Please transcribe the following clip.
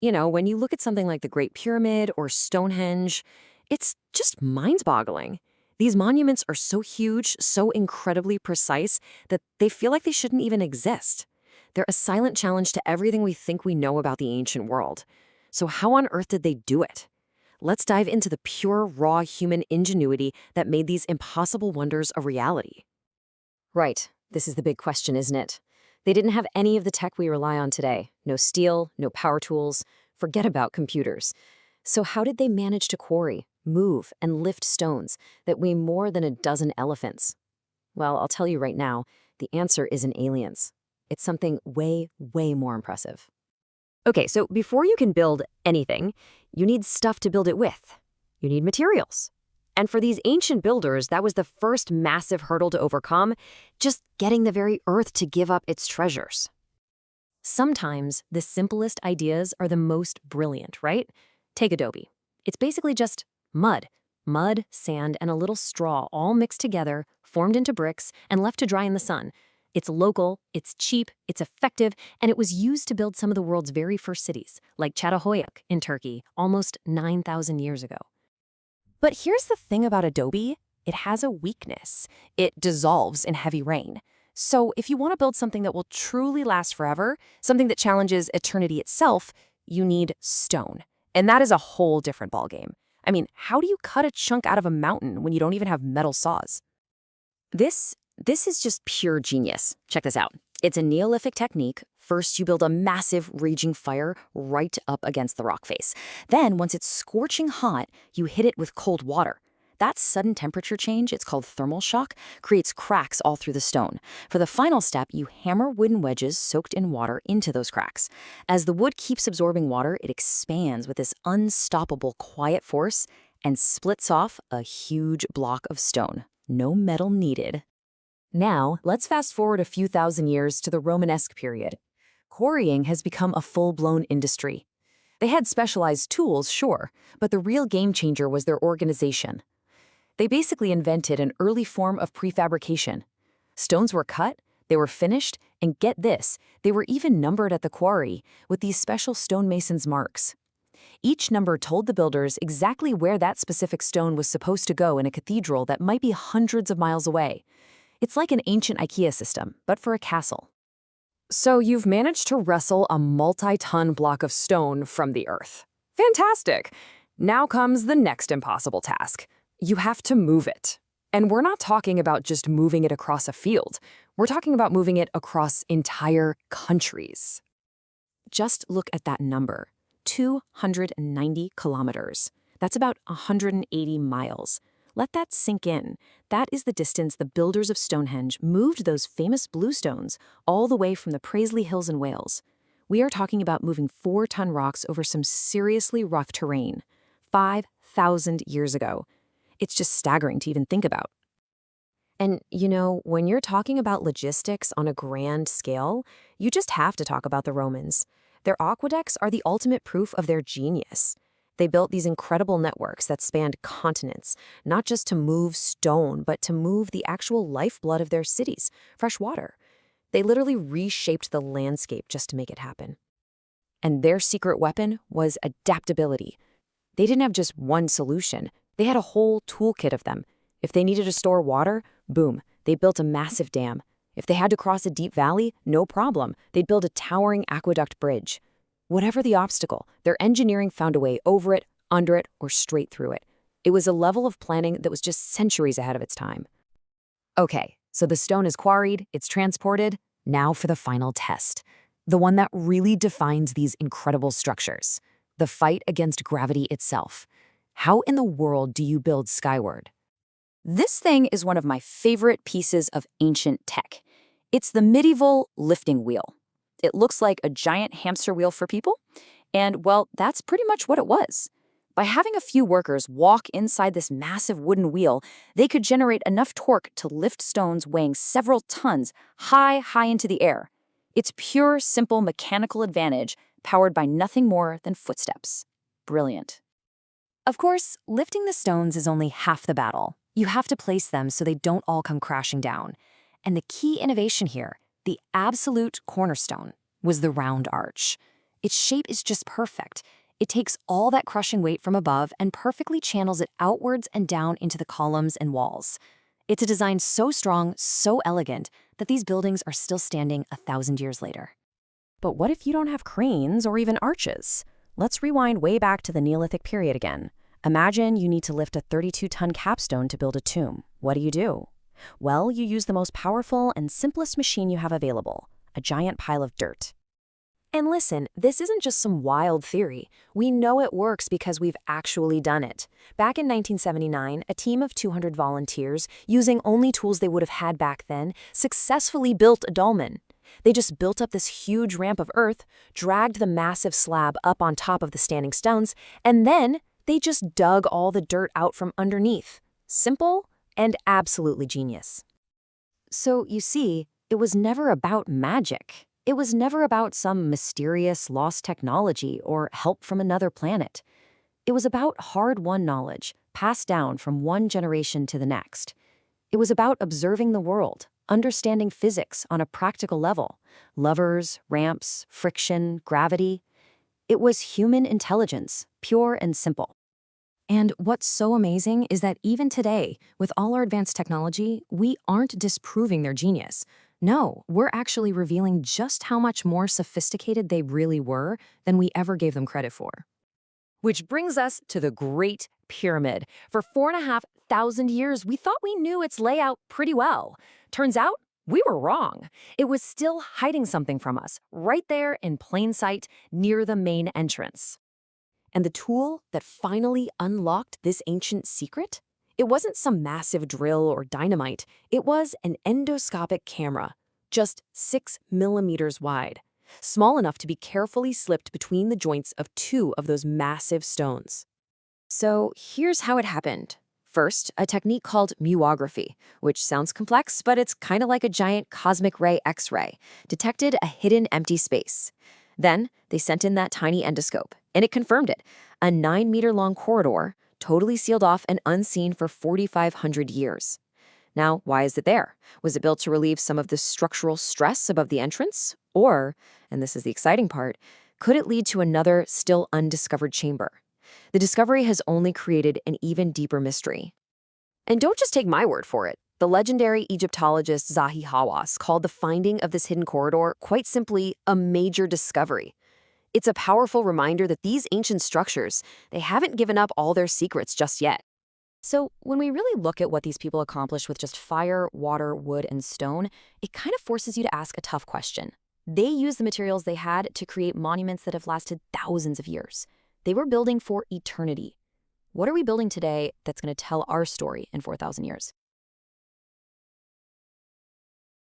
When you look at something like the Great Pyramid or Stonehenge, it's just mind-boggling. These monuments are so huge, so incredibly precise, that they feel like they shouldn't even exist. They're a silent challenge to everything we think we know about the ancient world. So how on earth did they do it? Let's dive into the pure, raw human ingenuity that made these impossible wonders a reality. Right. This is the big question, isn't it? They didn't have any of the tech we rely on today. No steel, no power tools. Forget about computers. So how did they manage to quarry, move, and lift stones that weigh more than a dozen elephants? Well, I'll tell you right now, the answer isn't aliens. It's something way, way more impressive. Okay, so before you can build anything, you need stuff to build it with. You need materials. And for these ancient builders, that was the first massive hurdle to overcome, just getting the very earth to give up its treasures. Sometimes the simplest ideas are the most brilliant, right? Take adobe. It's basically just mud. Mud, sand, and a little straw all mixed together, formed into bricks, and left to dry in the sun. It's local, it's cheap, it's effective, and it was used to build some of the world's very first cities, like Çatalhöyük in Turkey, almost 9,000 years ago. But here's the thing about adobe. It has a weakness. It dissolves in heavy rain. So if you want to build something that will truly last forever, something that challenges eternity itself, you need stone. And that is a whole different ballgame. I mean, how do you cut a chunk out of a mountain when you don't even have metal saws? This is just pure genius. Check this out. It's a Neolithic technique. First, you build a massive raging fire right up against the rock face. Then, once it's scorching hot, you hit it with cold water. That sudden temperature change, it's called thermal shock, creates cracks all through the stone. For the final step, you hammer wooden wedges soaked in water into those cracks. As the wood keeps absorbing water, it expands with this unstoppable quiet force and splits off a huge block of stone. No metal needed. Now, let's fast forward a few thousand years to the Romanesque period. Quarrying has become a full-blown industry. They had specialized tools, sure, but the real game changer was their organization. They basically invented an early form of prefabrication. Stones were cut, they were finished, and get this, they were even numbered at the quarry with these special stonemasons' marks. Each number told the builders exactly where that specific stone was supposed to go in a cathedral that might be hundreds of miles away. It's like an ancient IKEA system, but for a castle. So you've managed to wrestle a multi-ton block of stone from the earth. Fantastic! Now comes the next impossible task. You have to move it. And we're not talking about just moving it across a field. We're talking about moving it across entire countries. Just look at that number. 290 kilometers. That's about 180 miles. Let that sink in. That is the distance the builders of Stonehenge moved those famous blue stones all the way from the Paisley Hills in Wales. We are talking about moving 4-ton rocks over some seriously rough terrain. 5,000 years ago. It's just staggering to even think about. And, when you're talking about logistics on a grand scale, you just have to talk about the Romans. Their aqueducts are the ultimate proof of their genius. They built these incredible networks that spanned continents, not just to move stone, but to move the actual lifeblood of their cities, fresh water. They literally reshaped the landscape just to make it happen. And their secret weapon was adaptability. They didn't have just one solution. They had a whole toolkit of them. If they needed to store water, boom, they built a massive dam. If they had to cross a deep valley, no problem. They'd build a towering aqueduct bridge. Whatever the obstacle, their engineering found a way over it, under it, or straight through it. It was a level of planning that was just centuries ahead of its time. Okay, so the stone is quarried, it's transported. Now for the final test. The one that really defines these incredible structures. The fight against gravity itself. How in the world do you build skyward? This thing is one of my favorite pieces of ancient tech. It's the medieval lifting wheel. It looks like a giant hamster wheel for people, and, well, that's pretty much what it was. By having a few workers walk inside this massive wooden wheel, they could generate enough torque to lift stones weighing several tons high into the air. It's pure, simple mechanical advantage powered by nothing more than footsteps. Brilliant. Of course, lifting the stones is only half the battle. You have to place them so they don't all come crashing down. And the key innovation here, the absolute cornerstone, was the round arch. Its shape is just perfect. It takes all that crushing weight from above and perfectly channels it outwards and down into the columns and walls. It's a design so strong, so elegant, that these buildings are still standing 1,000 years later. But what if you don't have cranes or even arches? Let's rewind way back to the Neolithic period again. Imagine you need to lift a 32-ton capstone to build a tomb. What do? Well, you use the most powerful and simplest machine you have available, a giant pile of dirt. And listen, this isn't just some wild theory. We know it works because we've actually done it. Back in 1979, a team of 200 volunteers, using only tools they would have had back then, successfully built a dolmen. They just built up this huge ramp of earth, dragged the massive slab up on top of the standing stones, and then they just dug all the dirt out from underneath. Simple and absolutely genius. So, you see, it was never about magic. It was never about some mysterious lost technology or help from another planet. It was about hard-won knowledge, passed down from one generation to the next. It was about observing the world, understanding physics on a practical level, levers, ramps, friction, gravity. It was human intelligence, pure and simple. And what's so amazing is that even today, with all our advanced technology, we aren't disproving their genius. No, we're actually revealing just how much more sophisticated they really were than we ever gave them credit for. Which brings us to the Great Pyramid. For 4,500 years, we thought we knew its layout pretty well. Turns out, we were wrong. It was still hiding something from us, right there in plain sight near the main entrance. And the tool that finally unlocked this ancient secret? It wasn't some massive drill or dynamite. It was an endoscopic camera, just 6 millimeters wide, small enough to be carefully slipped between the joints of 2 of those massive stones. So here's how it happened. First, a technique called muography, which sounds complex, but it's kind of like a giant cosmic ray X-ray, detected a hidden empty space. Then they sent in that tiny endoscope, and it confirmed it. A 9-meter-long corridor, totally sealed off and unseen for 4,500 years. Now, why is it there? Was it built to relieve some of the structural stress above the entrance? Or, and this is the exciting part, could it lead to another, still undiscovered chamber? The discovery has only created an even deeper mystery. And don't just take my word for it. The legendary Egyptologist Zahi Hawass called the finding of this hidden corridor quite simply a major discovery. It's a powerful reminder that these ancient structures, they haven't given up all their secrets just yet. So when we really look at what these people accomplished with just fire, water, wood, and stone, it kind of forces you to ask a tough question. They used the materials they had to create monuments that have lasted thousands of years. They were building for eternity. What are we building today that's going to tell our story in 4,000 years?